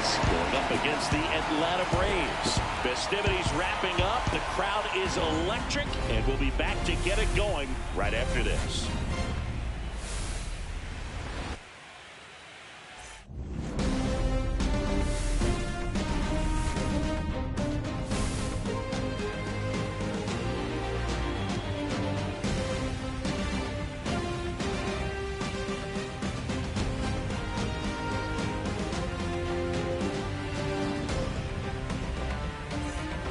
Mets going up against the Atlanta Braves. Festivities wrapping up. The crowd is electric, and we'll be back to get it going right after this.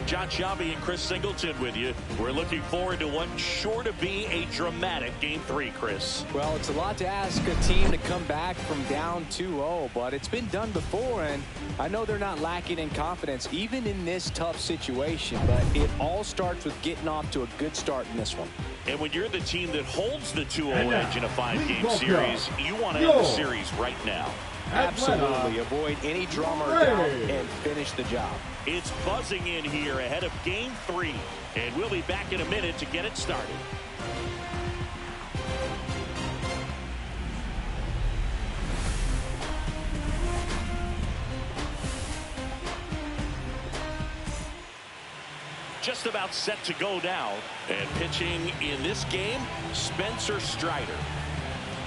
John Sciambi and Chris Singleton with you. We're looking forward to what's sure to be a dramatic Game 3, Chris. Well, it's a lot to ask a team to come back from down 2-0, but it's been done before, and I know they're not lacking in confidence, even in this tough situation, but it all starts with getting off to a good start in this one. And when you're the team that holds the 2-0 edge in a 5-game series, you want to end the series right now. Absolutely. Avoid any drama or doubt and finish the job. It's buzzing in here ahead of Game 3, and we'll be back in a minute to get it started. Just about set to go now, and pitching in this game, Spencer Strider.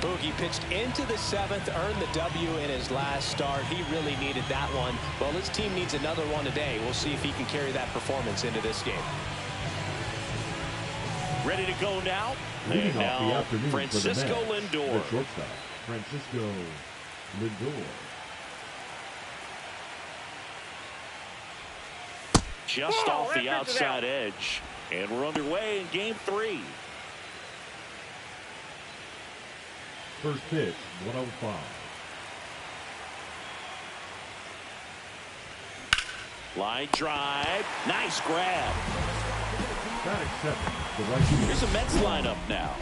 Boogie pitched into the 7th, earned the W in his last start. He really needed that one. Well, his team needs another one today. We'll see if he can carry that performance into this game. Ready to go now. And now Francisco Lindor. The shortstop, Francisco Lindor. Just off the outside edge. And we're underway in Game 3. First pitch, 105. Line drive. Nice grab. Not accepted. The right field. Here's a Mets lineup now.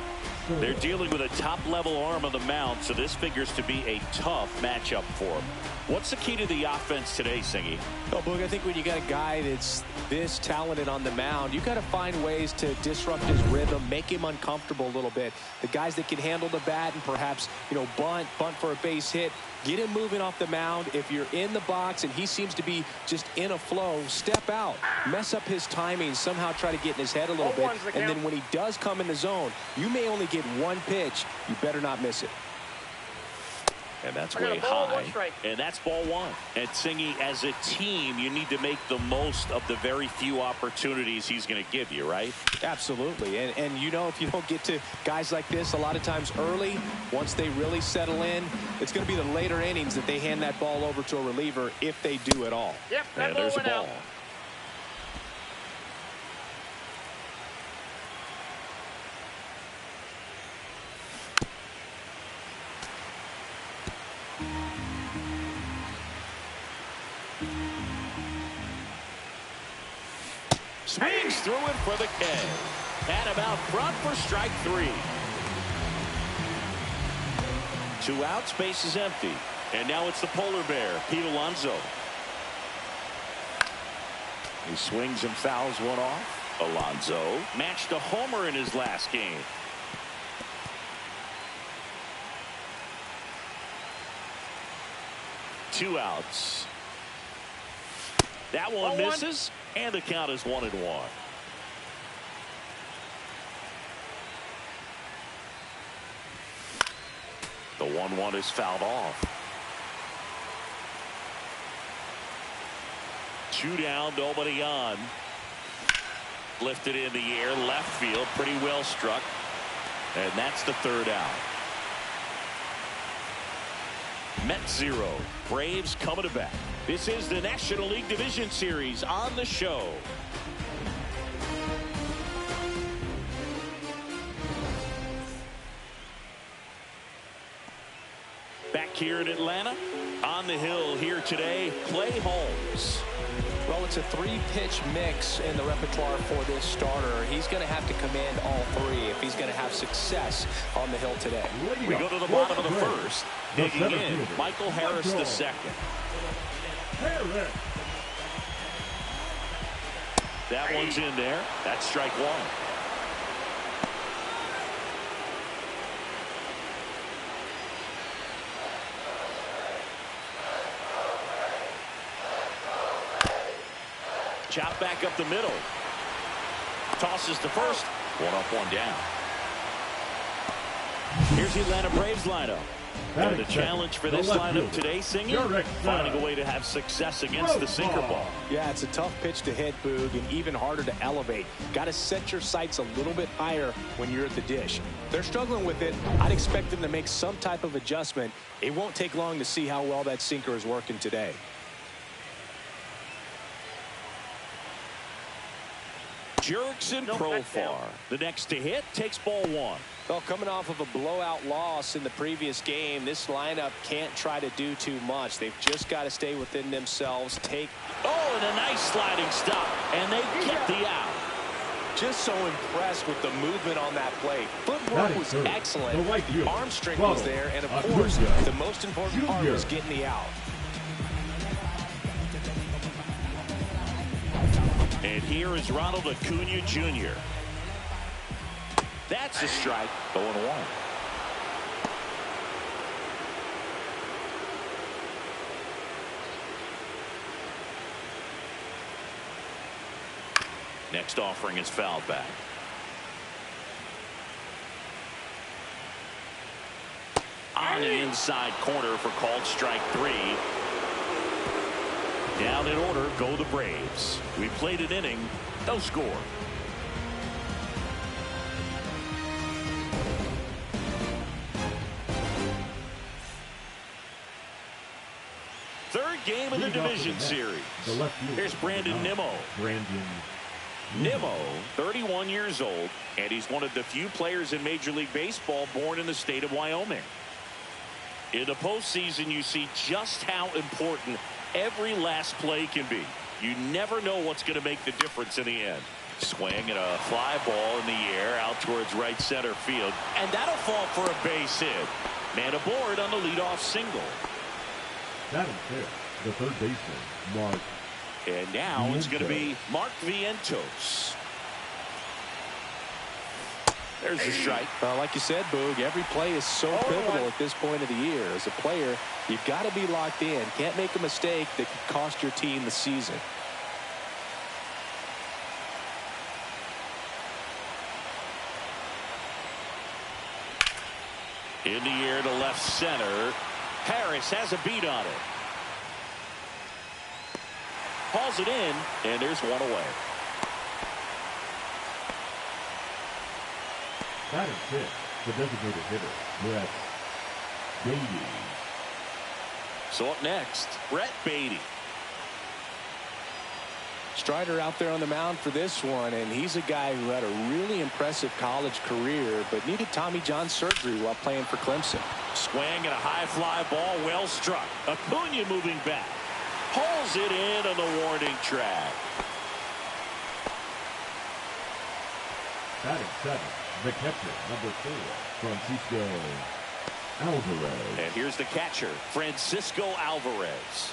They're dealing with a top-level arm on the mound, so this figures to be a tough matchup for them. What's the key to the offense today, Singy? Well, Boog, I think when you got a guy that's this talented on the mound, you got to find ways to disrupt his rhythm, make him uncomfortable a little bit. The guys that can handle the bat and perhaps, bunt for a base hit, get him moving off the mound. If you're in the box and he seems to be just in a flow, step out, mess up his timing, somehow try to get in his head a little bit. And then when he does come in the zone, you may only get one pitch. You better not miss it. And that's way high. And that's ball one. And Singy, as a team, you need to make the most of the very few opportunities he's going to give you, right? Absolutely. And if you don't get to guys like this a lot of times early, once they really settle in, it's going to be the later innings that they hand that ball over to a reliever if they do at all. Yep, and there's a ball. Swings through it for the K. And about front for strike 3. 2 outs, base is empty. And now it's the polar bear, Pete Alonso. He swings and fouls one off. Alonso matched a homer in his last game. Two outs. That one misses, and the count is 1-1. The 1-1 is fouled off. 2 down, nobody on. Lifted in the air, left field, pretty well struck. And that's the 3rd out. Mets 0, Braves coming to bat. This is the National League Division Series on the show. Back here in Atlanta, on the hill here today, Clay Holmes. Well, it's a 3-pitch mix in the repertoire for this starter. He's going to have to command all 3 if he's going to have success on the hill today. We go to the bottom of the 1st. Digging in, Michael Harris the 2nd. That one's in there. That's strike 1. Chop back up the middle. Tosses to first. One up, one down. Here's the Atlanta Braves lineup. And the challenge for this lineup today, Singy, finding a way to have success against the sinker ball. Yeah, it's a tough pitch to hit, Boog, and even harder to elevate. Got to set your sights a little bit higher when you're at the dish. They're struggling with it. I'd expect them to make some type of adjustment. It won't take long to see how well that sinker is working today. Jerks in Profar. The next to hit takes ball one. Well, coming off of a blowout loss in the previous game, this lineup can't try to do too much. They've just got to stay within themselves. Oh, and a nice sliding stop, and they get the out. Just so impressed with the movement on that play. Footwork was excellent. The arm strength was there, and of course, the most important part was getting the out. And here is Ronald Acuna Jr. That's a strike. 0-1. Next offering is fouled back. On the inside corner for called strike 3. Down in order go the Braves. We played an inning, no score. Third game of the division series. Here's Brandon Nimmo. Nimmo, 31 years old, and he's one of the few players in Major League Baseball born in the state of Wyoming. In the postseason, you see just how important every last play can be. You never know what's going to make the difference in the end. Swing and a fly ball in the air out towards right center field, and that'll fall for a base hit. Man aboard on the leadoff single. That is fair. The third baseman, Mark. And now it's going to be Mark Vientos. There's the strike. Well, like you said, Boog, every play is so pivotal at this point of the year. As a player, you've got to be locked in. Can't make a mistake that could cost your team the season. In the air to left center. Harris has a beat on it. Hauls it in, and there's one away. That is it. The designated hitter, Brett Beatty. So up next, Brett Beatty. Strider out there on the mound for this one, and he's a guy who had a really impressive college career, but needed Tommy John surgery while playing for Clemson. Swing and a high fly ball, well struck. Acuna moving back. Hauls it in on the warning track. Batting 7, the catcher, number 4, Francisco Alvarez. And here's the catcher, Francisco Alvarez.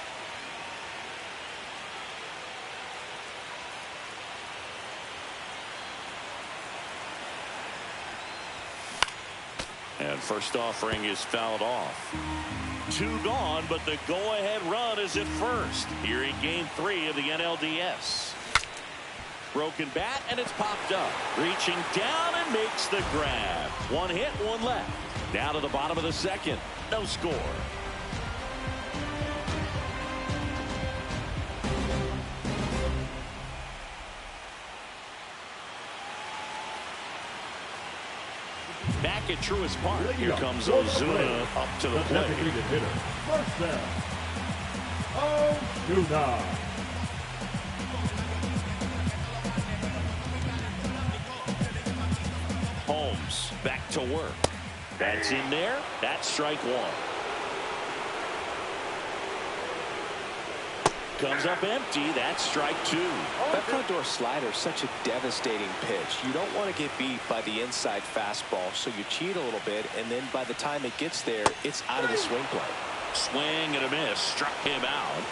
And first offering is fouled off. 2 gone, but the go-ahead run is at first here in Game 3 of the NLDS. Broken bat, and it's popped up. Reaching down and makes the grab. 1 hit, 1 left. Down to the bottom of the second. No score. Back at Truist Park. Here comes Ozuna up to the plate. First down, Ozuna. Holmes back to work. That's in there. That's strike 1. Comes up empty. That's strike 2. That front door slider is such a devastating pitch. You don't want to get beat by the inside fastball, so you cheat a little bit, and then by the time it gets there, it's out of the swing play. Swing and a miss. Struck him out.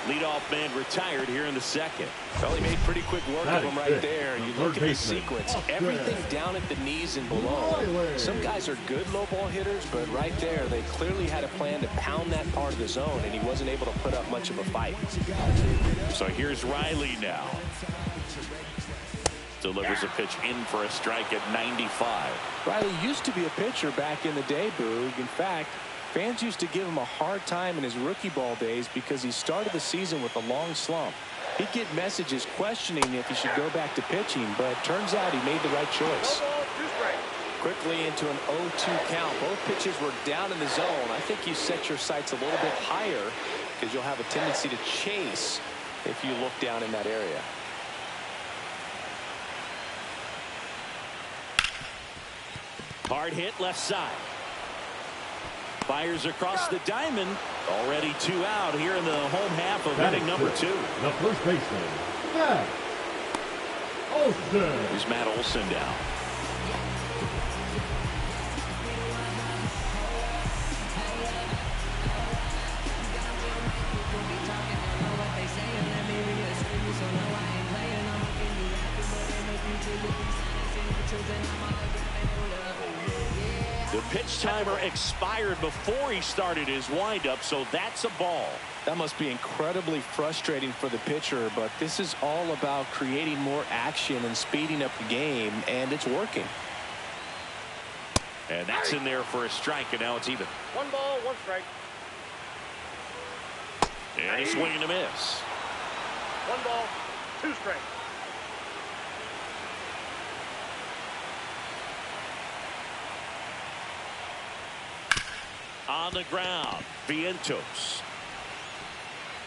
Leadoff man retired here in the second. Well, he made pretty quick work of him right there. You look at the sequence, everything down at the knees and below. Some guys are good low ball hitters, but right there, they clearly had a plan to pound that part of the zone, and he wasn't able to put up much of a fight. So here's Riley now. Delivers a pitch in for a strike at 95. Riley used to be a pitcher back in the day, Boog. In fact, fans used to give him a hard time in his rookie ball days because he started the season with a long slump. He'd get messages questioning if he should go back to pitching, but it turns out he made the right choice. Quickly into an 0-2 count. Both pitches were down in the zone. I think you set your sights a little bit higher because you'll have a tendency to chase if you look down in that area. Hard hit left side. Fires across the diamond. Already 2 out here in the home half of inning number 2. The first baseman, Matt Olson. Here's Matt Olson down. The pitch timer expired before he started his windup, so that's a ball. That must be incredibly frustrating for the pitcher, but this is all about creating more action and speeding up the game, and it's working. And that's in there for a strike, and now it's even. 1 ball, 1 strike. And a swing and a miss. 1 ball, 2 strikes. On the ground, Vientos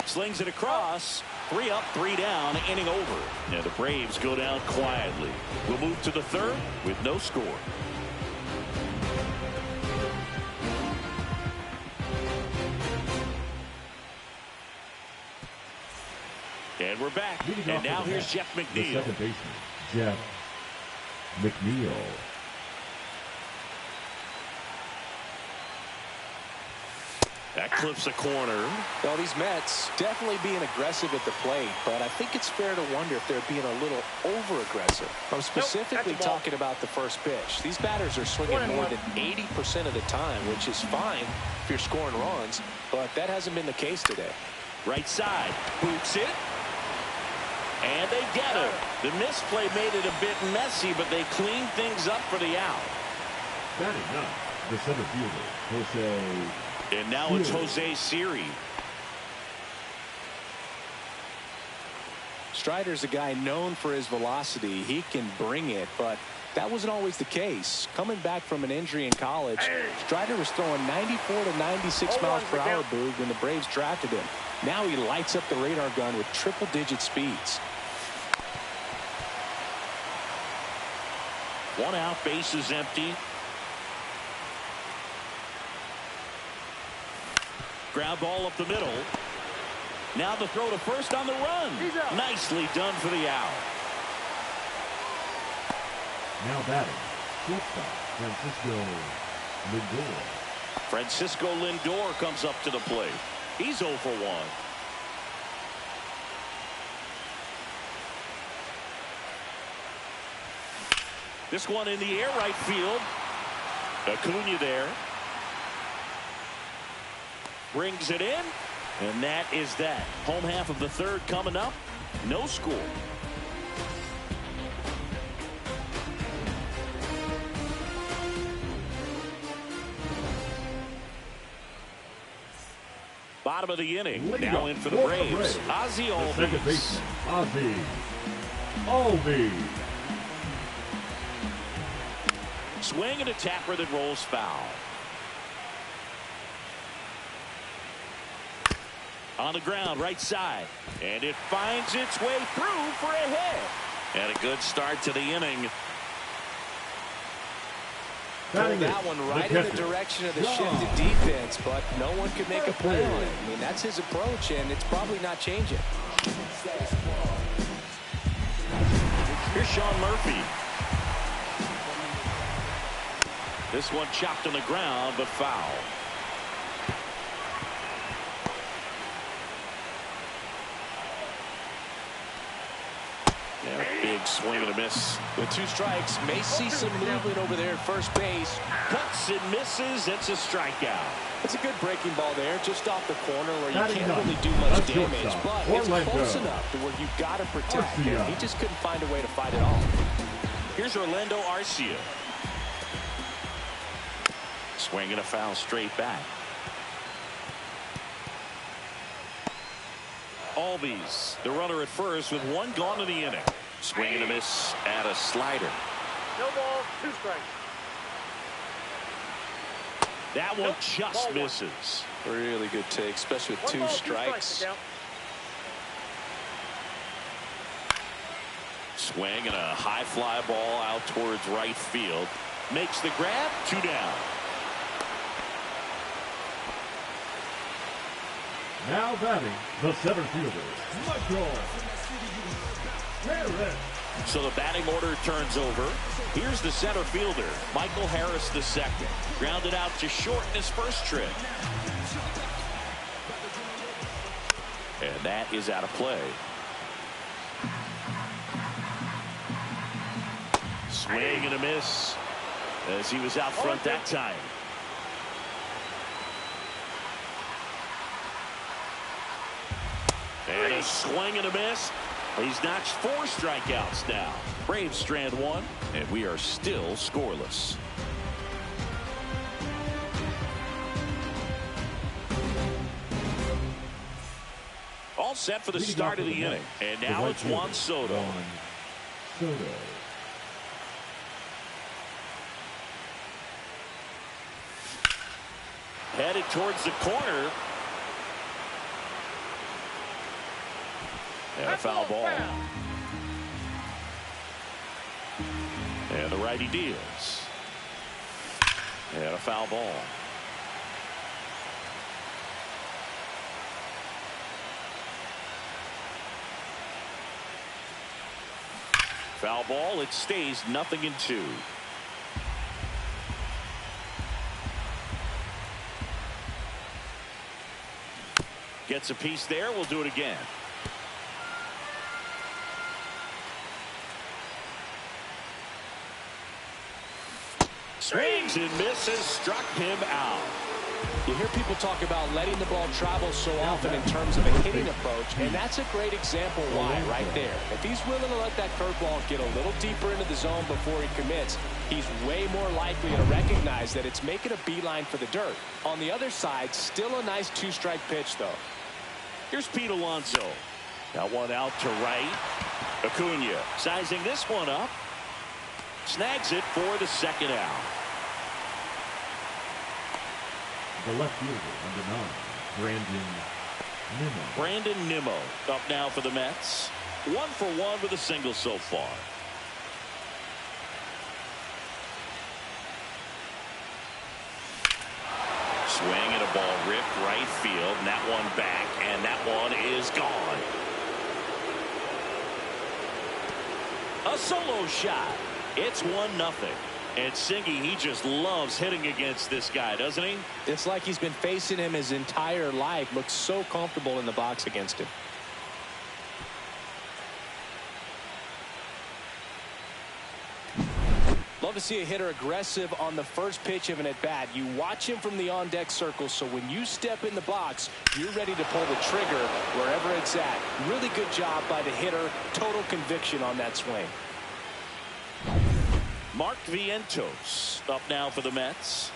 slings it across. 3 up, 3 down, inning over. Now the Braves go down quietly. We'll move to the 3rd with no score. And we're back. And now here's Jeff McNeil. The second baseman, Jeff McNeil. That clips a corner. Well, these Mets definitely being aggressive at the plate, but I think it's fair to wonder if they're being a little over-aggressive. I'm specifically talking about the first pitch. These batters are swinging more than 80% of the time, which is fine if you're scoring runs, but that hasn't been the case today. Right side, boots it. And they get him. The misplay made it a bit messy, but they cleaned things up for the out. Batting up, the center fielder, Jose. And now it's Jose Siri. Strider's a guy known for his velocity. He can bring it, but that wasn't always the case. Coming back from an injury in college, Strider was throwing 94 to 96 miles per hour, Boog, when the Braves drafted him. Now he lights up the radar gun with triple-digit speeds. 1 out, base is empty. Ground ball up the middle. Now the throw to first on the run. Nicely done for the out. Now batting, shortstop, Francisco Lindor. Francisco Lindor comes up to the plate. He's 0 for 1. This one in the air, right field. Acuna there. Brings it in, and that is that. Home half of the 3rd coming up. No score. Bottom of the inning. Now in for the Braves. Ozzie Albies. Ozzie Albies. Swing and a tapper that rolls foul. On the ground, right side. And it finds its way through for a hit. And a good start to the inning. Pulled that one right in the direction of the shifted defense, but no one could make a play on it. I mean, that's his approach, and it's probably not changing. Here's Sean Murphy. This one chopped on the ground, but foul. Yeah, big swing and a miss. With 2 strikes, may see some movement over there at first base. Cuts and misses. It's a strikeout. It's a good breaking ball there, just off the corner where you can't really do much damage, but it's close enough to where you've got to protect. And he just couldn't find a way to fight it off. Here's Orlando Arcia. Swing and a foul straight back. Albies, the runner at first with 1 gone in the inning. Swing and a miss at a slider. No ball, 2 strikes. That one just misses. Really good take, especially with 2 strikes. Swing and a high fly ball out towards right field. Makes the grab, 2 down. Now batting, the center fielder, Michael Harris. So the batting order turns over. Here's the center fielder, Michael Harris II. Grounded out to short in his first trip. And that is out of play. Swing and a miss as he was out front that time. And a swing and a miss. He's notched 4 strikeouts now. Braves strand 1, and we are still scoreless. All set for the start of the inning. And now it's Juan Soto. Headed towards the corner. And a foul ball. And the righty deals. And a foul ball. Foul ball. It stays 0-2. Gets a piece there. We'll do it again. Swings and misses, struck him out. You hear people talk about letting the ball travel so often in terms of a hitting approach, and that's a great example why right there. If he's willing to let that curveball get a little deeper into the zone before he commits, he's way more likely to recognize that it's making a beeline for the dirt. On the other side, still a nice 2-strike pitch, though. Here's Pete Alonso. Got one out to right. Acuna sizing this one up. Snags it for the second out. The left fielder, number 9, Brandon Nimmo up now for the Mets. 1 for 1 with a single so far. Swing and a ball ripped right field, and that one back, and that one is gone. A solo shot. It's 1-0. And Singy, he just loves hitting against this guy, doesn't he? It's like he's been facing him his entire life. Looks so comfortable in the box against him. Love to see a hitter aggressive on the first pitch of an at-bat. You watch him from the on-deck circle, so when you step in the box, you're ready to pull the trigger wherever it's at. Really good job by the hitter. Total conviction on that swing. Mark Vientos up now for the Mets.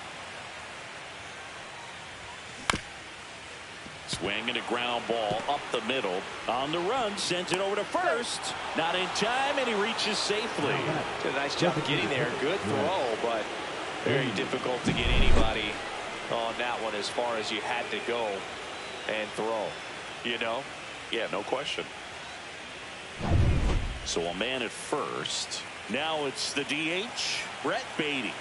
Swing and a ground ball up the middle. On the run, sends it over to first. Not in time, and he reaches safely. Did a nice job of getting there. Good throw, but very difficult to get anybody on that one as far as you had to go and throw. You know? Yeah, no question. So a man at first. Now it's the DH, Brett Beatty.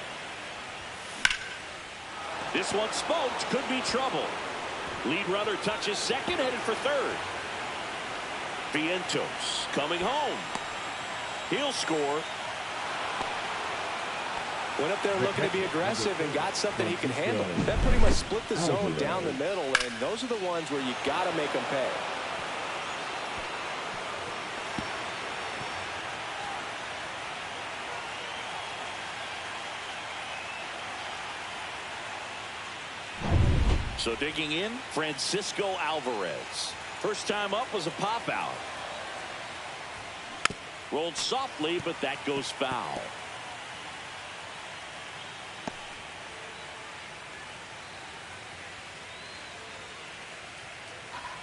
This one smoked, could be trouble. Lead runner touches second, headed for third. Vientos coming home. He'll score. Went up there looking to be aggressive and got something he can handle. That pretty much split the zone down the middle, and those are the ones where you got to make them pay. So digging in, Francisco Alvarez. First time up was a pop out. Rolled softly, but that goes foul.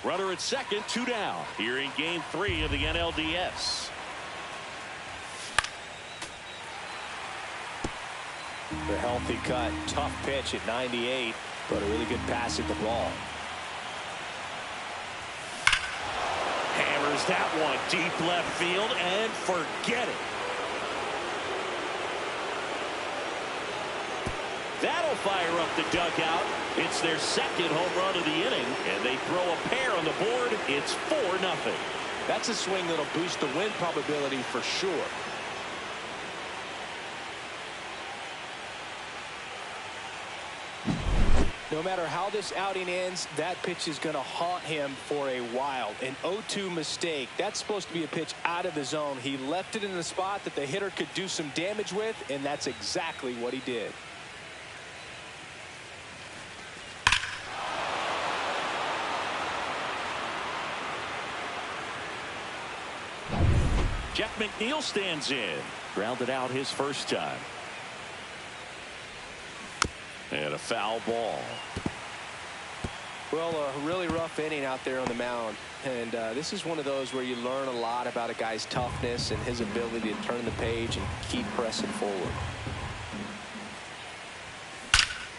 Runner at second, 2 down. Here in game 3 of the NLDS. The healthy cut, tough pitch at 98, but a really good pass at the ball. Hammers that one deep left field and forget it. That'll fire up the dugout. It's their second home run of the inning, and they throw a pair on the board. It's 4-0. That's a swing that'll boost the win probability for sure. No matter how this outing ends, that pitch is going to haunt him for a while. An 0-2 mistake. That's supposed to be a pitch out of the zone. He left it in the spot that the hitter could do some damage with, and that's exactly what he did. Jeff McNeil stands in. Grounded out his first time. And a foul ball. Well, a really rough inning out there on the mound. And this is one of those where you learn a lot about a guy's toughness and his ability to turn the page and keep pressing forward.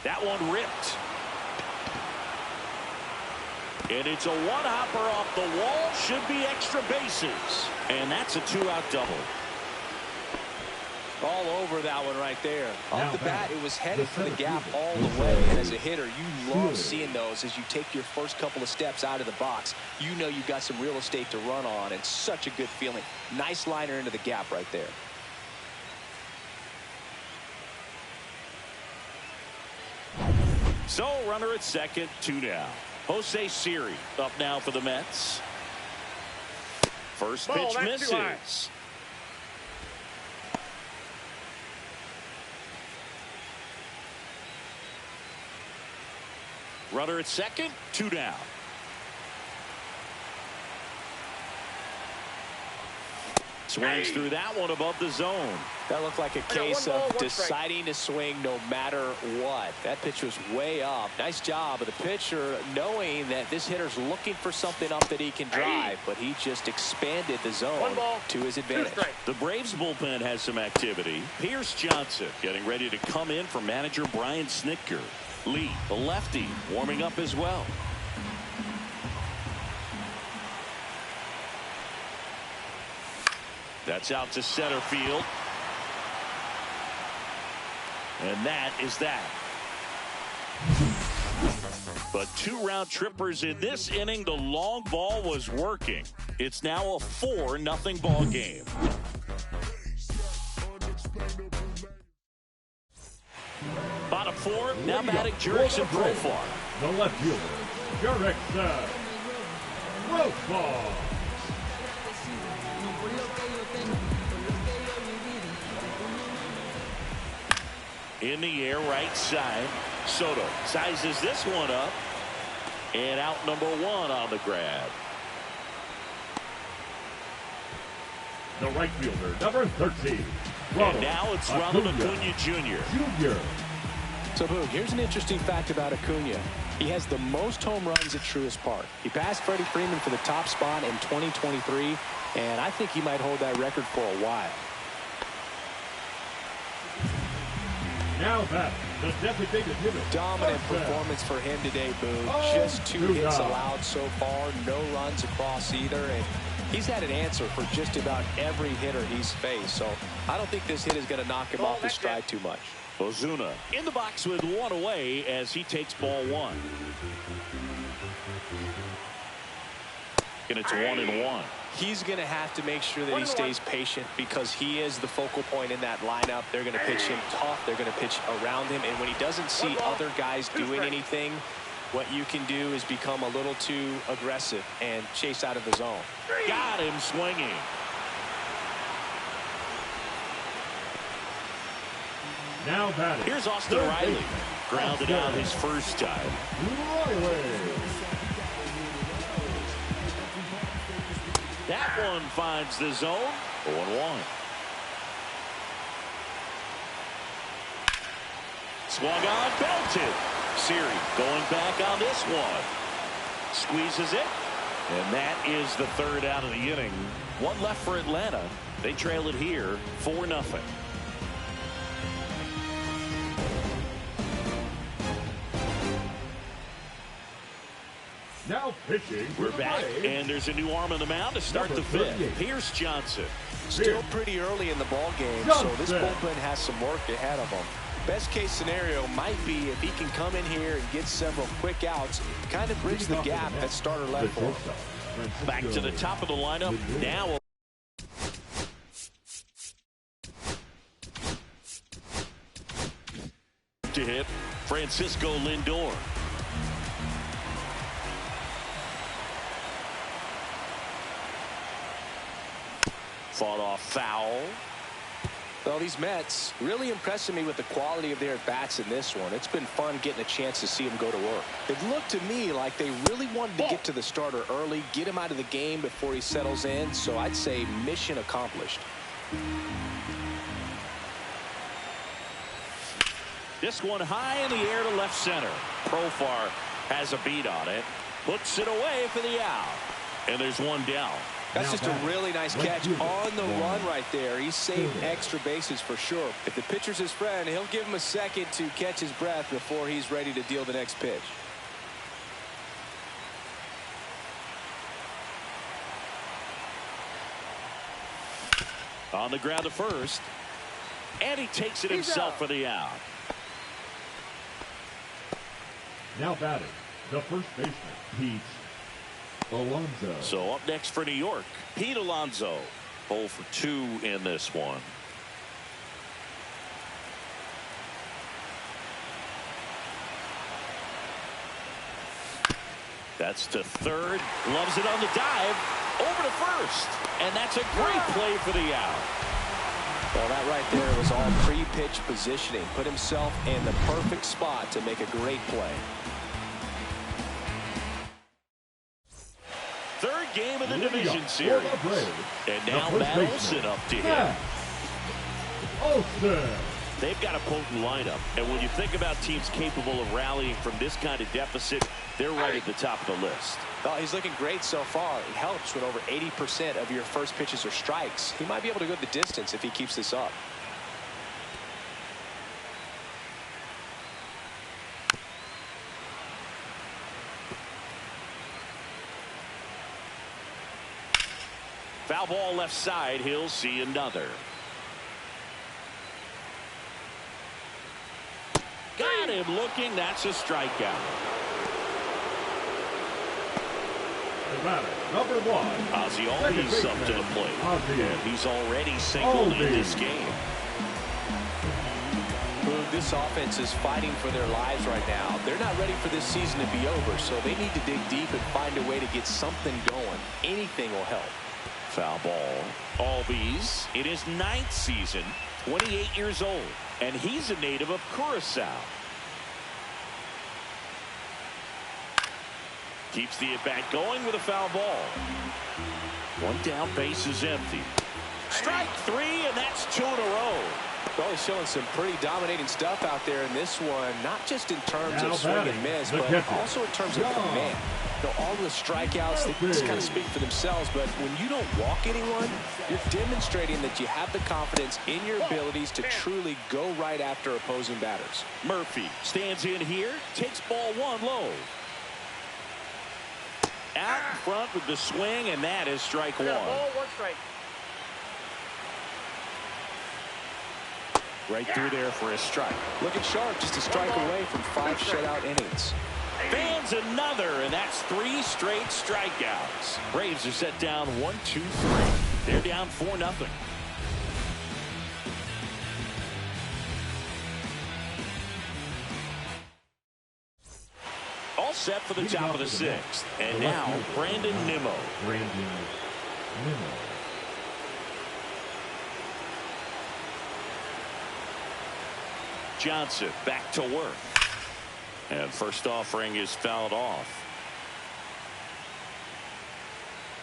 That one ripped. And it's a one-hopper off the wall. Should be extra bases. And that's a 2-out double. All over that one right there. Off the bat, it was headed for the gap all the way. And as a hitter, you love seeing those as you take your first couple of steps out of the box. You know you've got some real estate to run on, and such a good feeling. Nice liner into the gap right there. So, runner at second, 2 down. Jose Siri up now for the Mets. First pitch misses. Runner at second, 2 down. Swings through that one above the zone. That looked like a case of deciding to swing no matter what. That pitch was way up. Nice job of the pitcher knowing that this hitter's looking for something up that he can drive, but he just expanded the zone to his advantage. The Braves bullpen has some activity. Pierce Johnson getting ready to come in for manager Brian Snitker. Lee, the lefty, warming up as well. That's out to center field. And that is that. But 2 round trippers in this inning. The long ball was working. It's now a 4-0 ball game. Bottom 4, now batting Jurickson Profar. The left fielder, Jurickson Profar. In the air, right side. Soto sizes this one up. And out number 1 on the grab. The right fielder, number 13. And now it's Ronald Acuna Jr. So, Boog, here's an interesting fact about Acuna. He has the most home runs at Truist Park. He passed Freddie Freeman for the top spot in 2023, and I think he might hold that record for a while. Now back, the designated hitter. Dominant performance for him today, Boog. Just 2 hits allowed so far, no runs across either, and he's had an answer for just about every hitter he's faced. So I don't think this hit is going to knock him off his stride too much. Ozuna in the box with 1 away as he takes ball 1. And it's 1-1. He's going to have to make sure that he stays patient because he is the focal point in that lineup. They're going to pitch him tough. They're going to pitch around him. And when he doesn't see other guys doing anything, what you can do is become a little too aggressive and chase out of the zone. Got him swinging. Now batting. Here's Austin Riley. grounded out his first time. That one finds the zone. 0-1. Swung on, belted. Siri going back on this one. Squeezes it. And that is the third out of the inning. One left for Atlanta. They trail it here 4-0. Now pitching. We're back, and there's a new arm on the mound to start the fifth. Pierce Johnson. Still pretty early in the ball game, so this bullpen has some work ahead of them. Best case scenario might be if he can come in here and get several quick outs, kind of bridge the gap at starter left for him. Back to the top of the lineup now. To hit Francisco Lindor. Fought off foul. Well, these Mets really impressing me with the quality of their at-bats in this one. It's been fun getting a chance to see them go to work. It looked to me like they really wanted to get to the starter early, get him out of the game before he settles in, so I'd say mission accomplished. This one high in the air to left center. Profar has a beat on it. Puts it away for the out. And there's one down. That's just a really nice catch on the run right there. He saved extra bases for sure. If the pitcher's his friend, he'll give him a second to catch his breath before he's ready to deal the next pitch. On the ground to first. And he takes it himself for the out. Now batting, the first baseman, Pete Alonso. So up next for New York, Pete Alonso. 0 for 2 in this one. That's to third. Loves it on the dive. Over to first. And that's a great play for the out. Well, that right there was all pre-pitch positioning. Put himself in the perfect spot to make a great play. Third game of the division series. And now Matt Olson up to him. They've got a potent lineup. And when you think about teams capable of rallying from this kind of deficit, they're right at the top of the list. Well, he's looking great so far. It helps when over 80% of your first pitches are strikes. He might be able to go the distance if he keeps this up. Foul ball left side. He'll see another. Got him looking. That's a strikeout. Number 1. Ozzie Albies up to the plate. And he's already singled in this game. This offense is fighting for their lives right now. They're not ready for this season to be over, so they need to dig deep and find a way to get something going. Anything will help. Foul ball. Albies in his 9th season, 28 years old, and he's a native of Curacao. Keeps the at-bat going with a foul ball. One down, base is empty. Strike 3, and that's 2 in a row. Well, he's showing some pretty dominating stuff out there in this one, not just in terms of swing and miss, but also in terms of command. You know, all the strikeouts, they just kind of speak for themselves, but when you don't walk anyone, you're demonstrating that you have the confidence in your abilities to truly go right after opposing batters. Murphy stands in here, takes ball 1 low. Out in front with the swing, and that is strike 1. Ball, 1 strike. Right through there for a strike. Looking sharp, just a strike away from 5 shutout innings. Fans another, and that's 3 straight strikeouts. Braves are set down 1-2-3. They're down 4-0. All set for the top of the 6th. And now Brandon Nimmo. Johnson back to work. And first offering is fouled off.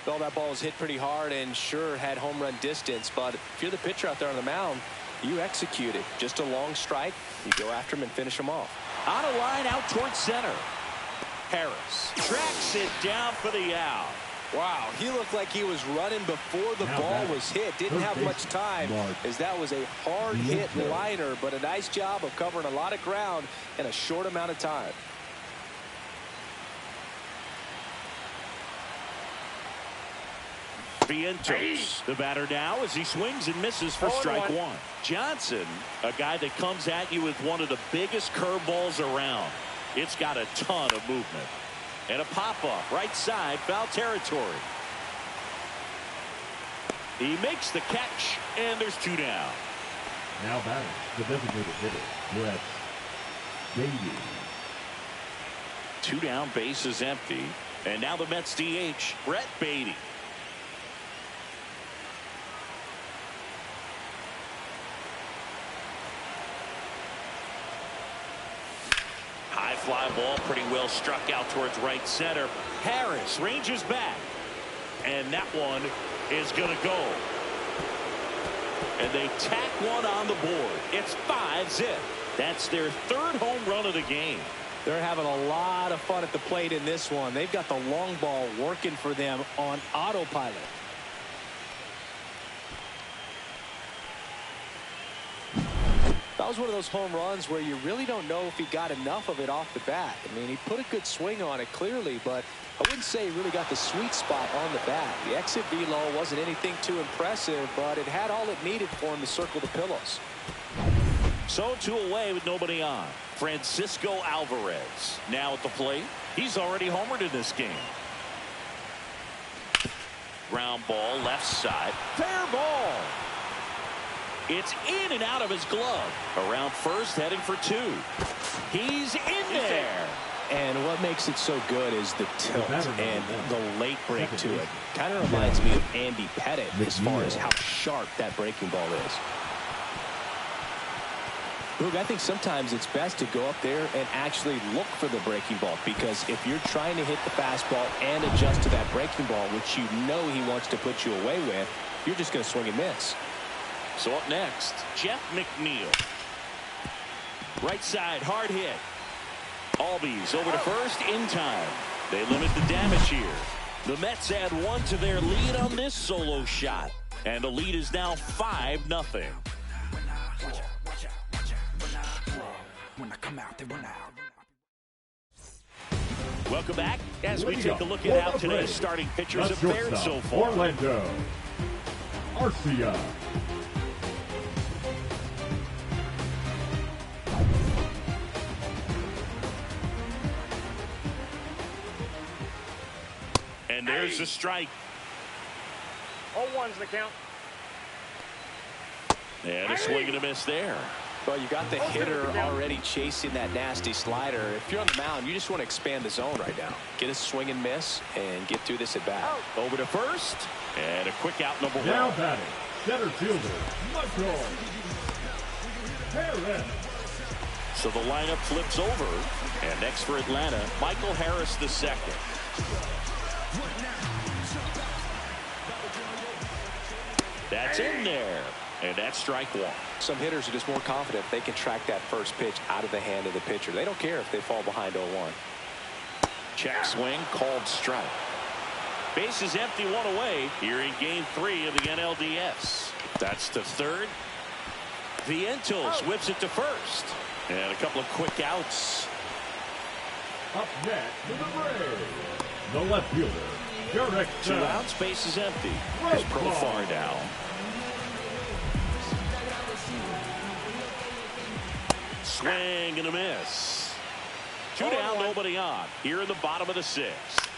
Well, that ball was hit pretty hard and sure had home run distance, but if you're the pitcher out there on the mound, you execute it. Just a long strike. You go after him and finish him off. On a line out towards center. Harris tracks it down for the out. Wow, he looked like he was running before the ball was hit. Didn't have much time as that was a hard hit liner, but a nice job of covering a lot of ground in a short amount of time. Vientos, the batter now as he swings and misses for strike one. Johnson, a guy that comes at you with one of the biggest curveballs around. It's got a ton of movement. And a pop-up right side, foul territory. He makes the catch, and there's two down. Now batting, the designated hitter, Brett Beatty. Two down, base is empty. And now the Mets DH, Brett Beatty. High fly ball, pretty well struck out towards right center. Harris ranges back. And that one is going to go. And they tack one on the board. It's 5-0. That's their third home run of the game. They're having a lot of fun at the plate in this one. They've got the long ball working for them on autopilot. That was one of those home runs where you really don't know if he got enough of it off the bat. I mean, he put a good swing on it clearly, but I wouldn't say he really got the sweet spot on the bat. The exit velo wasn't anything too impressive, but it had all it needed for him to circle the pillows. So 2 away with nobody on. Francisco Alvarez now at the plate. He's already homered in this game. Ground ball left side. Fair ball. It's in and out of his glove. Around first, heading for 2. He's in there. And what makes it so good is the tilt and the late break to it. Kind of reminds me of Andy Pettit as far as how sharp that breaking ball is. Look, I think sometimes it's best to go up there and actually look for the breaking ball, because if you're trying to hit the fastball and adjust to that breaking ball, which you know he wants to put you away with, you're just going to swing and miss. So up next, Jeff McNeil. Right side, hard hit. Albies over to first in time. They limit the damage here. The Mets add 1 to their lead on this solo shot. And the lead is now 5-0. When I come out, they run out. Welcome back as we take a look at how today's starting pitchers have fared so far. Orlando Arcia. And there's a strike. 0-1's the count. And a swing and a miss there. Well, you got the hitter already chasing that nasty slider. If you're on the mound, you just want to expand the zone right now. Get a swing and miss and get through this at bat. Over to first. And a quick out, number 1. Now batting, center fielder, Michael Harris. So the lineup flips over. And next for Atlanta, Michael Harris the second. That's in there. And that's strike 1. Some hitters are just more confident if they can track that first pitch out of the hand of the pitcher. They don't care if they fall behind 0-1. Check swing, called strike. Base is empty, 1 away here in game 3 of the NLDS. That's to third. Vientos whips it to first. And a couple of quick outs. Up next to the Braves, the left fielder, Derek. 2 outs, base is empty. His Profar down. Swing and a miss. 2 down, nobody on. Here in the bottom of the 6th.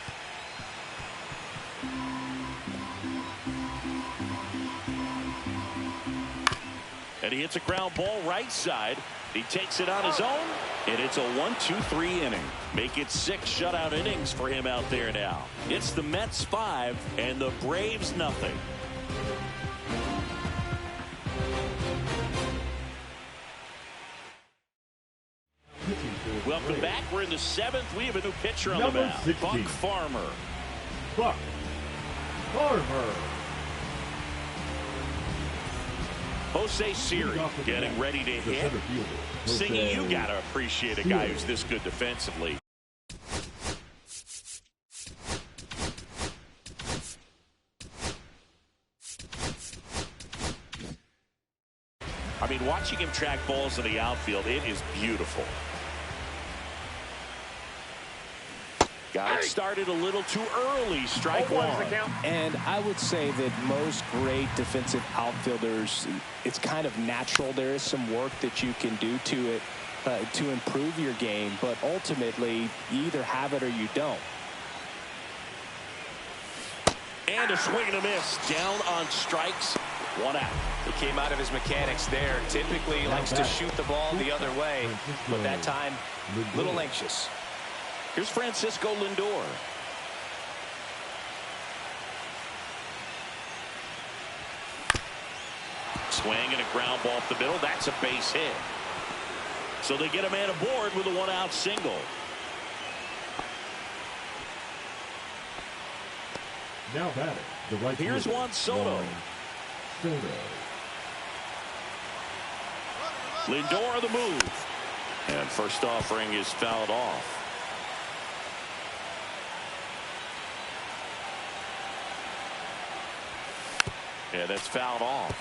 And he hits a ground ball right side. He takes it on his own, and it's a 1-2-3 inning. Make it 6 shutout innings for him out there now. It's the Mets 5 and the Braves nothing. Welcome back. We're in the 7th. We have a new pitcher on the mound. 16. Buck Farmer. Buck Farmer. Jose Siri getting ready to hit. Singy, you got to appreciate a guy who's this good defensively. I mean, watching him track balls in the outfield, it is beautiful. Got it started a little too early. Strike one. And I would say that most great defensive outfielders, it's kind of natural. There is some work that you can do to it to improve your game, but ultimately you either have it or you don't. And a swing and a miss. Down on strikes. 1 out. He came out of his mechanics there. Typically likes to shoot the ball the other way, but that time a little anxious. Here's Francisco Lindor. Swing and a ground ball up the middle. That's a base hit. So they get a man aboard with a 1-out single. Now batting, the right Here's fielder, Juan Soto. Lindor on the move. And first offering is fouled off. Yeah, that's fouled off.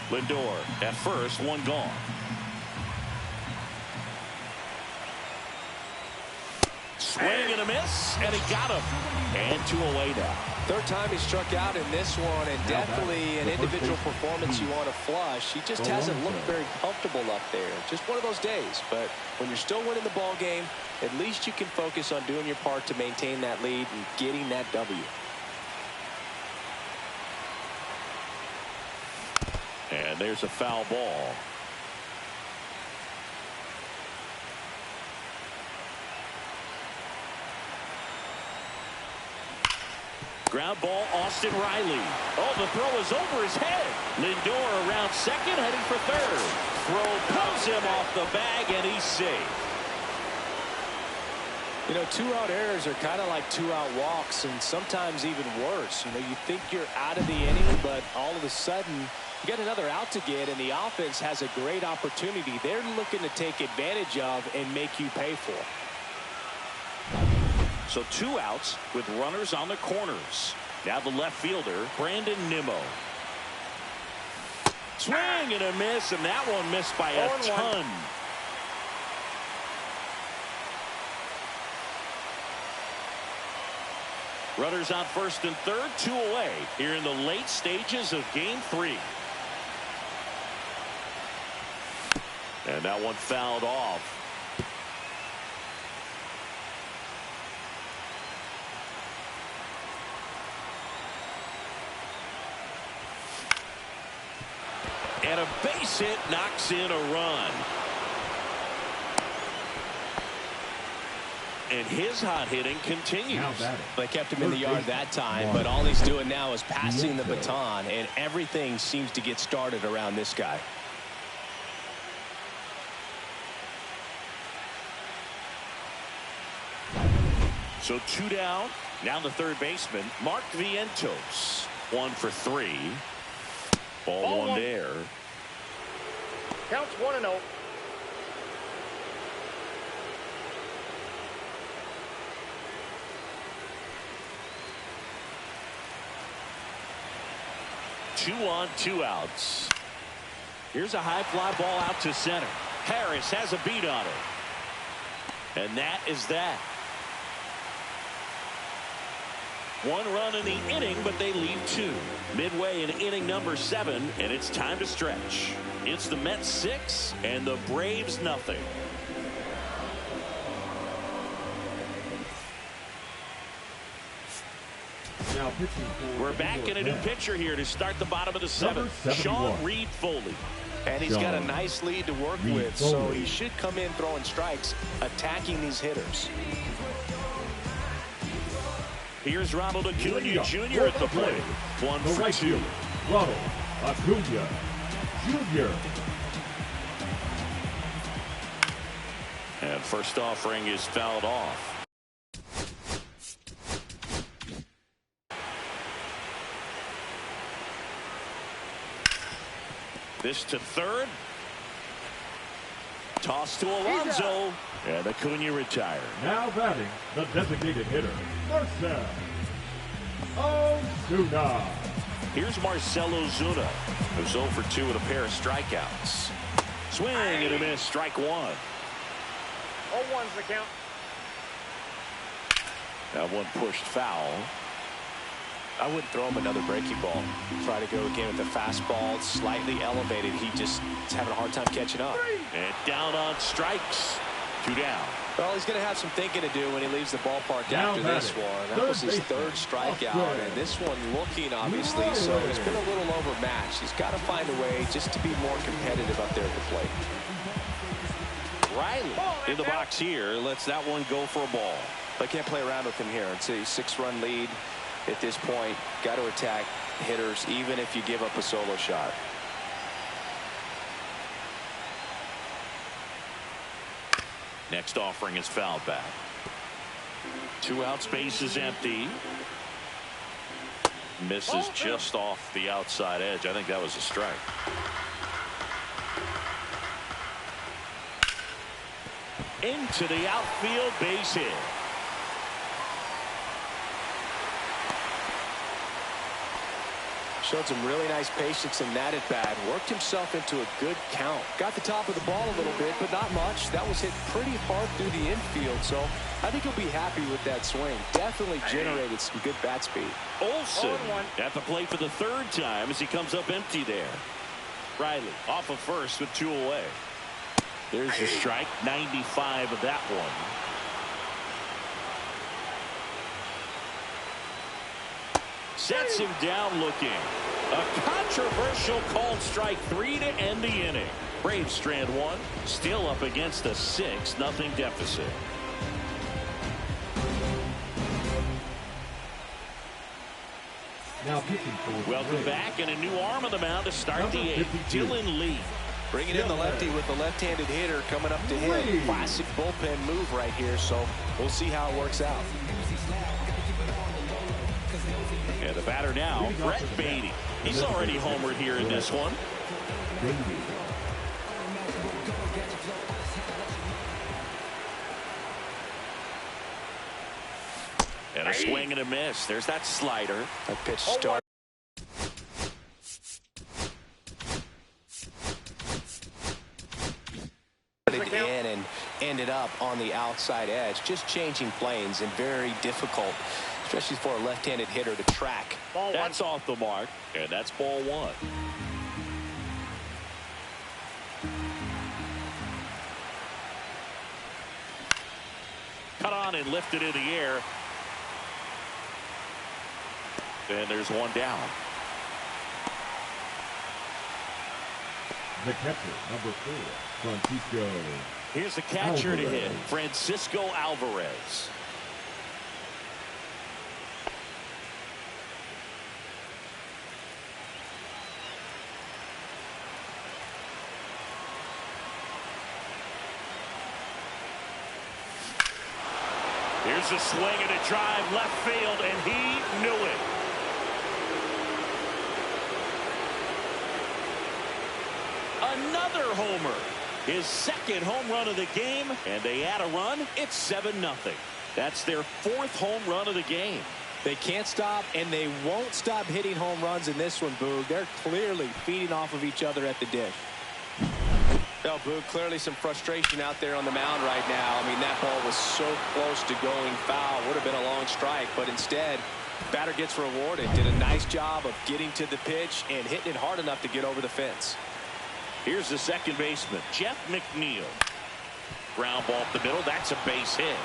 Lindor at first, 1 gone. Swing and a miss, and he got him. And 2 away now. Third time he struck out in this one, and definitely an individual performance you want to flush. He just hasn't looked very comfortable up there. Just one of those days. But when you're still winning the ball game, at least you can focus on doing your part to maintain that lead and getting that W. And there's a foul ball. Ground ball, Austin Riley. Oh, the throw is over his head. Lindor around second, heading for third. Throw pulls him off the bag, and he's safe. You know, 2-out errors are kind of like 2-out walks, and sometimes even worse. You know, you think you're out of the inning, but all of a sudden, you got another out to get, and the offense has a great opportunity they're looking to take advantage of and make you pay for. So 2 outs with runners on the corners. Now the left fielder, Brandon Nimmo. Swing and a miss, and that one missed by a ton. Runners on first and third, 2 away here in the late stages of game 3. And that one fouled off. And a base hit knocks in a run. And his hot hitting continues. They kept him in the yard that time, but all he's doing now is passing the baton, and everything seems to get started around this guy. So 2 down. Now the third baseman, Mark Vientos. 1 for 3. Ball 1 there. Counts 1-0. Two on, 2 outs. Here's a high fly ball out to center. Harris has a beat on it. And that is that. 1 run in the inning, but they leave 2. Midway in inning number 7, and it's time to stretch. It's the Mets 6 and the Braves nothing. We're back in a new pitcher here to start the bottom of the 7th. Sean Reed Foley. And he's got a nice lead to work with, so he should come in throwing strikes, attacking these hitters. Here's Ronald Acuna Jr. at the plate. 1 for 2. Ronald Acuna Jr. And first offering is fouled off. This to third. Toss to Alonso. And Acuna retired. Now batting, the designated hitter, Marcell Ozuna. Here's Marcell Ozuna, who's 0 for 2 with a pair of strikeouts. Swing and a miss, strike one. 0-1's the count. That one pushed foul. I wouldn't throw him another breaking ball. Try to go again with the fastball. It's slightly elevated. He just is having a hard time catching up. And down on strikes. 2 down. Well, he's going to have some thinking to do when he leaves the ballpark after this one. That was his third strikeout, and this one looking, obviously, so he's been a little overmatched. He's got to find a way just to be more competitive up there at the plate. Riley in the box here. Lets that one go for a ball. They can't play around with him here. It's a 6-run lead at this point. Got to attack hitters, even if you give up a solo shot. Next offering is fouled back. 2 out, space is empty. Misses just off the outside edge. I think that was a strike. Into the outfield, base hit. Showed some really nice patience in that at bat. Worked himself into a good count. Got the top of the ball a little bit, but not much. That was hit pretty hard through the infield, so I think he'll be happy with that swing. Definitely generated some good bat speed. Olsen at the plate for the 3rd time as he comes up empty there. Riley off of first with 2 away. There's your strike. 95 of that one. Sets him down looking. A controversial called strike 3 to end the inning. Braves strand 1. Still up against a 6-0 deficit. Now pitching for Welcome back, and a new arm on the mound to start the 8th. Dylan Lee. Bringing in the lefty with the left-handed hitter coming up to him. Classic bullpen move right here, so we'll see how it works out. And the batter now, Brett Beatty. He's already homered here in this one. And a swing and a miss. There's that slider. That pitch started. In and ended up on the outside edge, just changing planes, and very difficult, especially for a left-handed hitter, to track. That's off the mark, and that's ball 1. Cut on and lifted in the air. And there's one down. The catcher, number 4, Francisco. Here's the catcher to hit, Francisco Alvarez. Here's a swing and a drive left field, and he knew it. Another homer. His 2nd home run of the game, and they add a run. It's 7-0. That's their 4th home run of the game. They can't stop, and they won't stop hitting home runs in this one, Boog. They're clearly feeding off of each other at the dish. Well, Boog, clearly some frustration out there on the mound right now. I mean, that ball was so close to going foul. Would have been a long strike, but instead, batter gets rewarded. Did a nice job of getting to the pitch and hitting it hard enough to get over the fence. Here's the second baseman, Jeff McNeil. Ground ball up the middle. That's a base hit.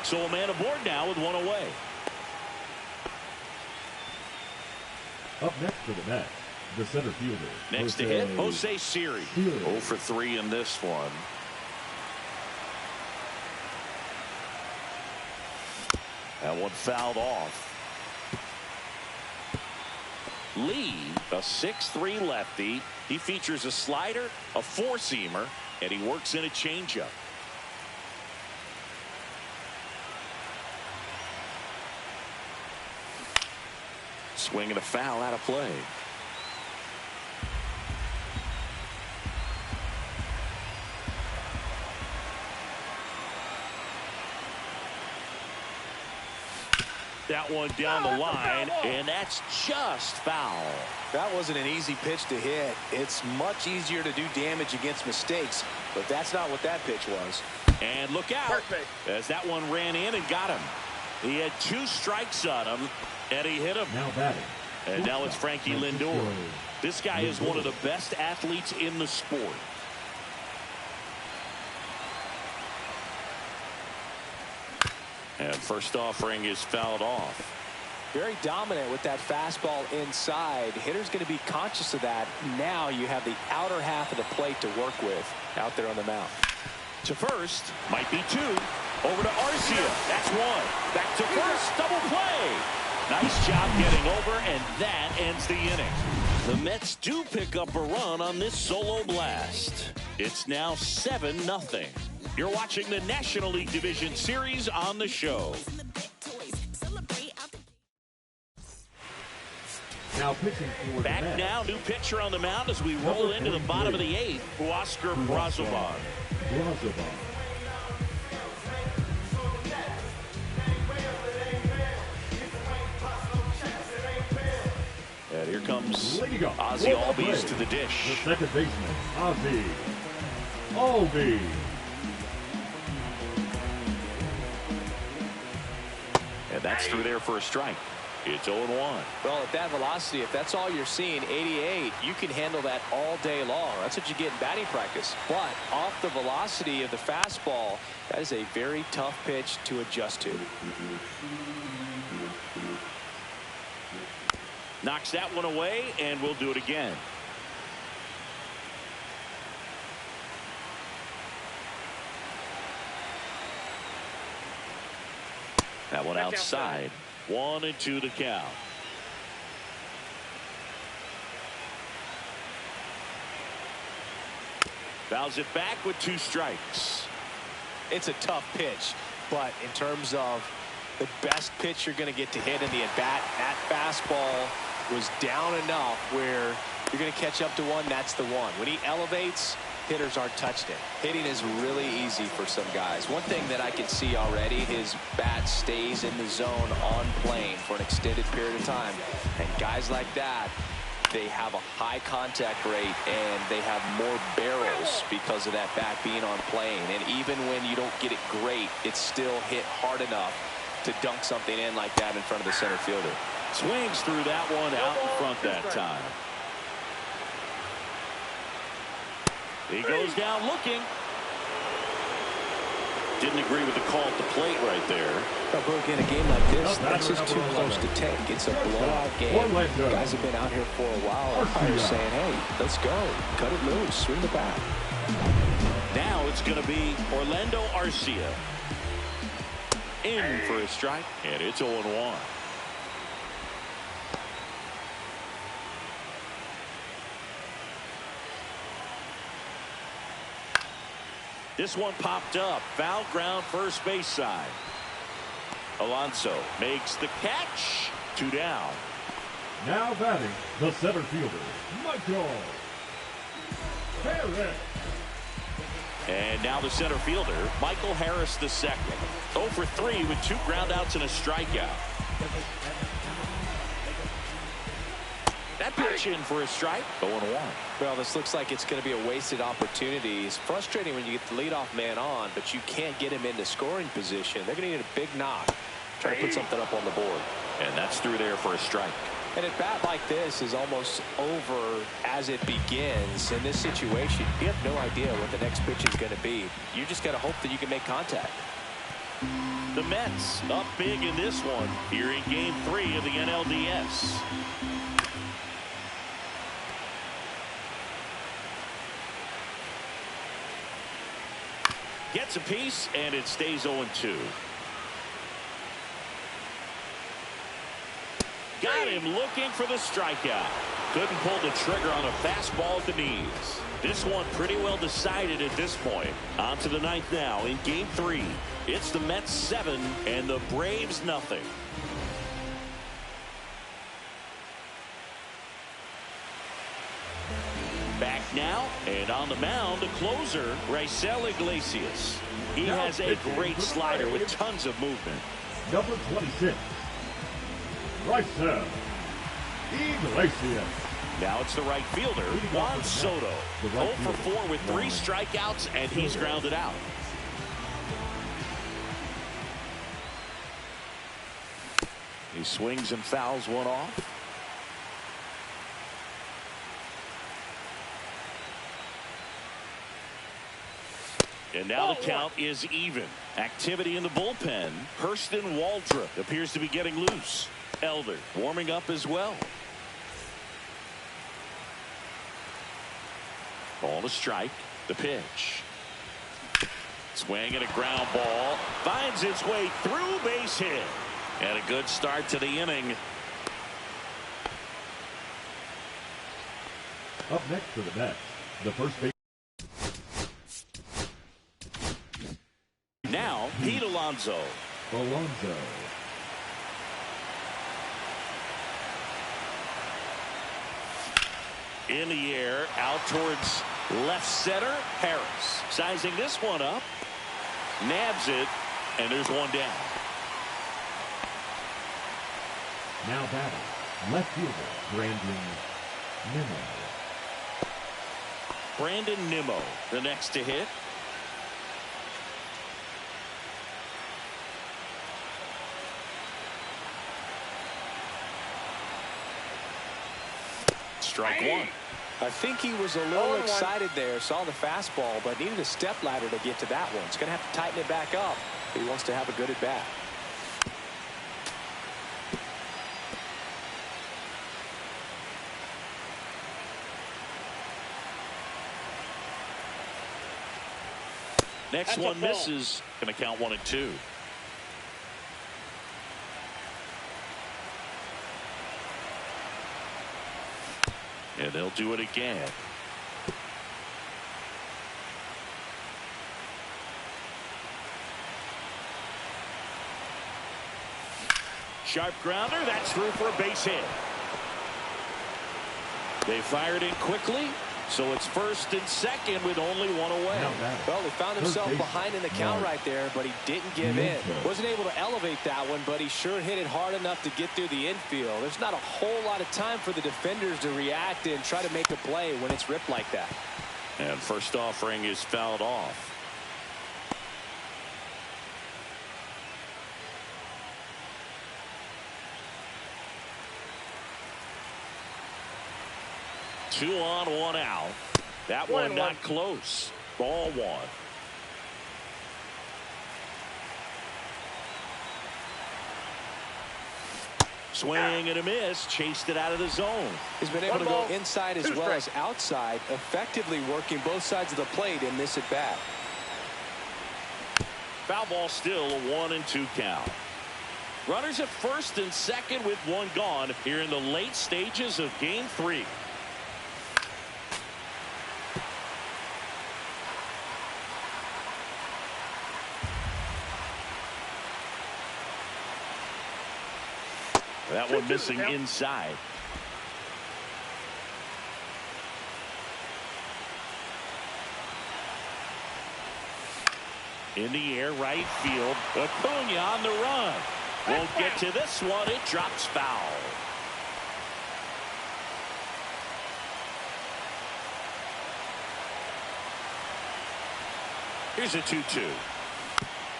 So a man aboard now with 1 away. Up next for the Mets, the center fielder. Next to hit, Jose Siri. 0 for 3 in this one. That one fouled off. Lee, a 6'3 lefty. He features a slider, a 4-seamer, And he works in a changeup. Swing and a foul out of play. That one down the line, and that's just foul. That wasn't an easy pitch to hit. It's much easier to do damage against mistakes, but that's not what that pitch was. And look out, as that one ran in and got him. He had 2 strikes on him, and he hit him. Now batting. And now it's Frankie Lindor. This guy is one of the best athletes in the sport. And first offering is fouled off. Very dominant with that fastball inside. Hitter's going to be conscious of that. Now you have the outer half of the plate to work with out there on the mound. To first, might be 2. Over to Arcia. That's 1. Back to first. Double play. Nice job getting over, and that ends the inning. The Mets do pick up a run on this solo blast. It's now 7-0. You're watching the National League Division Series on the show. Now pitching for back now, new pitcher on the mound as we roll into the bottom of the 8th, Huascar Brazoban. And here comes Ozzie Albies to the dish. The second baseman, Ozzie Albies. And that's through there for a strike. It's 0-1. Well, at that velocity, if that's all you're seeing, 88, you can handle that all day long. That's what you get in batting practice. But off the velocity of the fastball, that is a very tough pitch to adjust to. Knocks that one away, and we'll do it again. That one outside. 1-2 the count. Fouls it back with 2 strikes. It's a tough pitch, but in terms of the best pitch you're going to get to hit in the at-bat, that fastball was down enough where you're going to catch up to one. That's the one. When he elevates, hitters aren't touched it. Hitting is really easy for some guys. One thing that I can see already, his bat stays in the zone on plane for an extended period of time. And guys like that, they have a high contact rate and they have more barrels because of that bat being on plane. And even when you don't get it great, it's still hit hard enough to dunk something in like that in front of the center fielder. Swings through that one out in front that time. He goes down looking. Didn't agree with the call at the plate right there. Brooke, in a game like this, that's just too close to take. It's a blowout game. Guys have been out here for a while. Umpires saying, hey, let's go. Cut it loose. Swing the bat. Now it's going to be Orlando Arcia. In for a strike, and it's 0-1. This one popped up. Foul ground first base side. Alonso makes the catch. 2 down. Now batting, the center fielder, Michael Harris. And now the center fielder, Michael Harris the second. 0 for 3 with 2 groundouts and a strikeout. That pitch in for a strike. 0-1. Well, this looks like it's going to be a wasted opportunity. It's frustrating when you get the leadoff man on, but you can't get him into scoring position. They're going to need a big knock. Try to put something up on the board. And that's through there for a strike. And a bat like this is almost over as it begins. In this situation, you have no idea what the next pitch is going to be. You just got to hope that you can make contact. The Mets up big in this one here in Game 3 of the NLDS. Gets a piece, and it stays 0-2. Got him looking for the strikeout. Couldn't pull the trigger on a fastball at the knees. This one pretty well decided at this point. On to the ninth now in Game 3. It's the Mets 7 and the Braves nothing. Back now, and on the mound, the closer, Raisel Iglesias. He has a great slider with tons of movement. Number 26, Raisel Iglesias. Now it's the right fielder, Juan Soto. 0 for 4 with 3 strikeouts, and he's grounded out. He swings and fouls one off. And now the count is even. Activity in the bullpen. Hurston Waldrop appears to be getting loose. Elder warming up as well. Ball to strike. The pitch. Swing and a ground ball. Finds its way through, base hit. And a good start to the inning. Up next for the Mets, the first base. Now, Pete Alonso. In the air, out towards left center, Harris. Sizing this one up. Nabs it, and there's one down. Now batting, left fielder, Brandon Nimmo, the next to hit. Strike one. I think he was a little excited there, saw the fastball, but needed a step ladder to get to that one. He's going to have to tighten it back up if he wants to have a good at bat. Next one misses. Going to count 1-2. And they'll do it again. Sharp grounder. That's through for a base hit. They fired in quickly. So it's first and second with only one away. Well, he found himself behind in the count right there, but he didn't give in. Wasn't able to elevate that one, but he sure hit it hard enough to get through the infield. There's not a whole lot of time for the defenders to react and try to make a play when it's ripped like that. And first offering is fouled off. Two on, one out. That one not close. Ball one. Swing and a miss. Chased it out of the zone. He's been able to go inside as well as outside, effectively working both sides of the plate in this at bat. Foul ball still, a 1-2 count. Runners at first and second with one gone here in the late stages of Game 3. That one missing inside. In the air, right field. Acuna on the run. Won't get to this one. It drops foul. Here's a 2-2.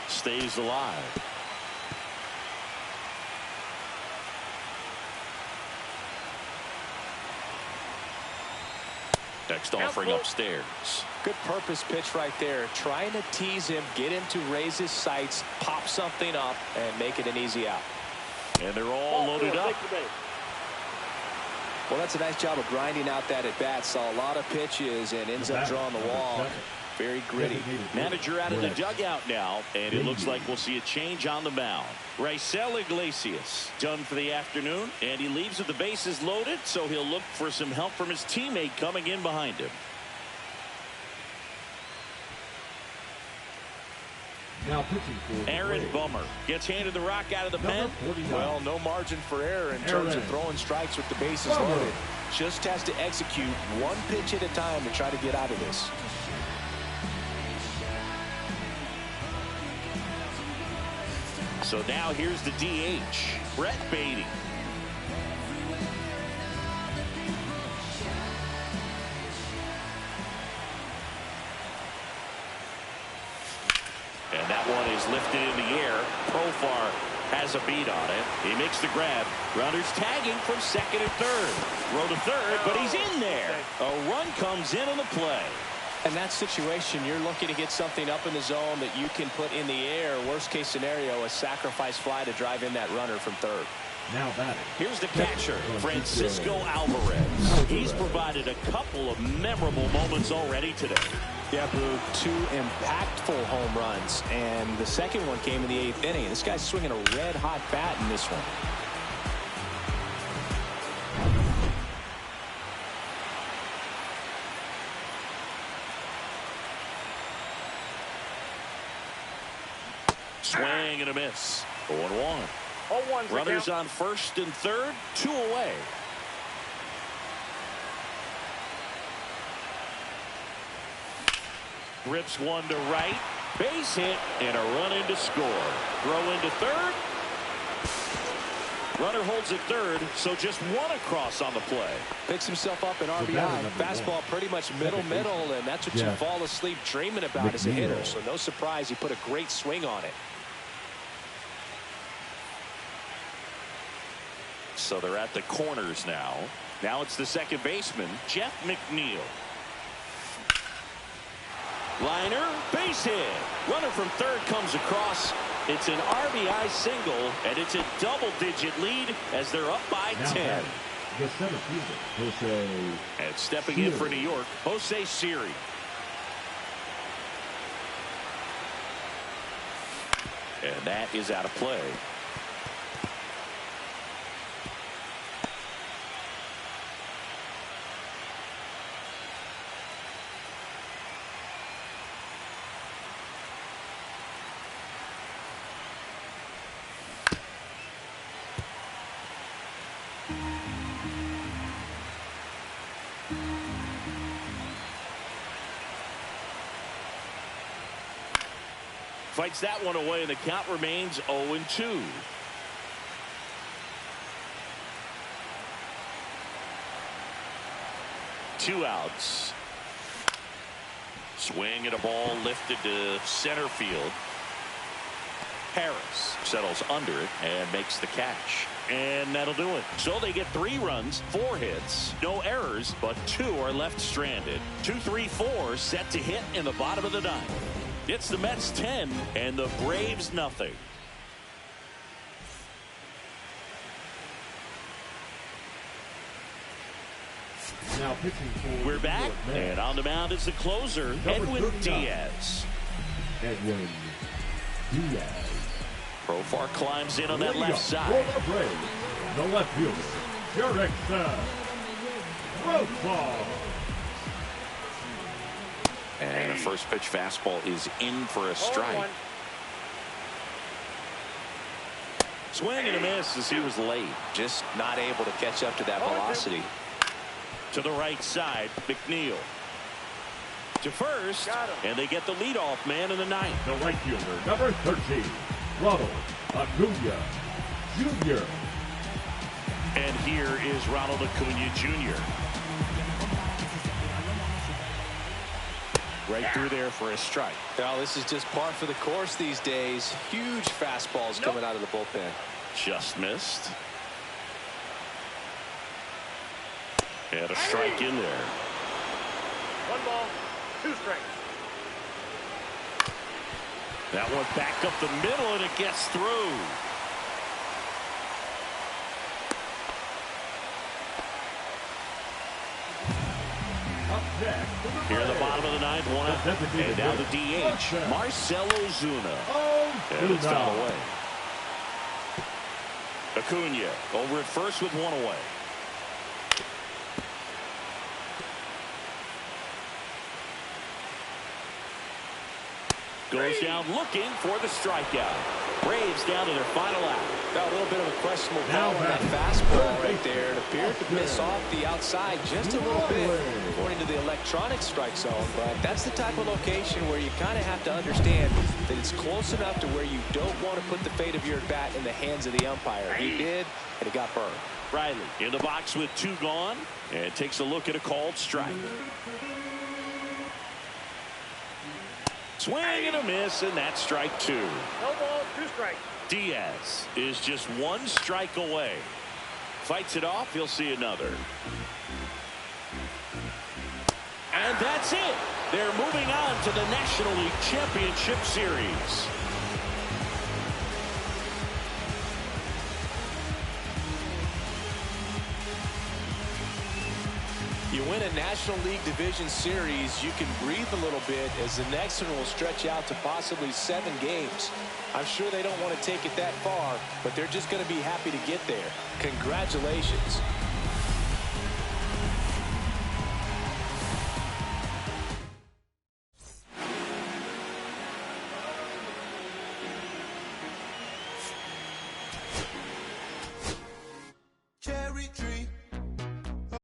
Stays alive. Next offering upstairs. Good purpose pitch right there. Trying to tease him, get him to raise his sights, pop something up, and make it an easy out. And they're all loaded up. Well, that's a nice job of grinding out that at bat. Saw a lot of pitches and ends up drawing the walk. Very gritty. Manager out of the dugout now, and it looks like we'll see a change on the mound. Raisel Iglesias done for the afternoon, and he leaves with the bases loaded, so he'll look for some help from his teammate coming in behind him. Now pitching for Aaron Bummer gets handed the rock out of the pen. Well, no margin for error in terms of throwing strikes with the bases loaded. Just has to execute one pitch at a time to try to get out of this. So now here's the DH, Brett Beatty. And that one is lifted in the air. Profar has a beat on it. He makes the grab. Runners tagging from second and third. Throw to third, but he's in there. A run comes in on the play. In that situation, you're looking to get something up in the zone that you can put in the air. Worst case scenario, a sacrifice fly to drive in that runner from third. Now batting. Here's the catcher, Francisco Alvarez. He's provided a couple of memorable moments already today. Yeah, Boo, 2 impactful home runs, and the second one came in the 8th inning. This guy's swinging a red-hot bat in this one. Swing and a miss. 0-1. 0-1's Runners on first and third, 2 away. Rips one to right. Base hit and a run in to score. Throw into third. Runner holds at third, so just one across on the play. Picks himself up an RBI. Fastball pretty much middle, and that's what you fall asleep dreaming about as a hitter. So no surprise, he put a great swing on it. So they're at the corners now. Now it's the second baseman, Jeff McNeil. Liner, base hit. Runner from third comes across. It's an RBI single, and it's a double-digit lead as they're up by 10. The center fielder, Jose. And stepping in for New York, Jose Siri. And that is out of play. Fights that one away, and the count remains 0-2. Two outs. Swing and a ball lifted to center field. Harris settles under it and makes the catch. And that'll do it. So they get 3 runs, 4 hits, no errors, but 2 are left stranded. 2, 3, 4 set to hit in the bottom of the 9th. It's the Mets 10 and the Braves nothing. Now pitching for We're back, and on the mound is the closer, Edwin Diaz. Edwin Diaz. Profar climbs in on that left side. For the Braves, the left fielder, Erickson Profar. And a first pitch fastball is in for a strike. Swing and a miss as he was late. Just not able to catch up to that velocity. To the right side, McNeil. To first, and they get the leadoff man in the 9th. The right fielder, number 13, Ronald Acuna Jr. And here is Ronald Acuna Jr. Right through there for a strike. Well, this is just par for the course these days. Huge fastballs coming out of the bullpen. Just missed. And a strike in there. 1 ball, 2 strikes. That one back up the middle, and it gets through. Up next, Here in the bottom of the ninth, one out. And now the DH, Marcell Ozuna. And it's fouled away. Acuna over at first with one away. Goes down looking for the strikeout. Braves down to their final out. Got a little bit of a questionable call on that fastball right there. It appeared to miss off the outside just a little bit, according to the electronic strike zone. But that's the type of location where you kind of have to understand that it's close enough to where you don't want to put the fate of your bat in the hands of the umpire. He did, and it got burned. Riley in the box with two gone, and takes a look at a called strike. Swing and a miss, and that's strike two. No balls, 2 strikes. Diaz is just 1 strike away. Fights it off. He'll see another. And that's it. They're moving on to the National League Championship Series. You win a National League Division Series, you can breathe a little bit, as the next one will stretch out to possibly 7 games. I'm sure they don't want to take it that far, but they're just going to be happy to get there. Congratulations.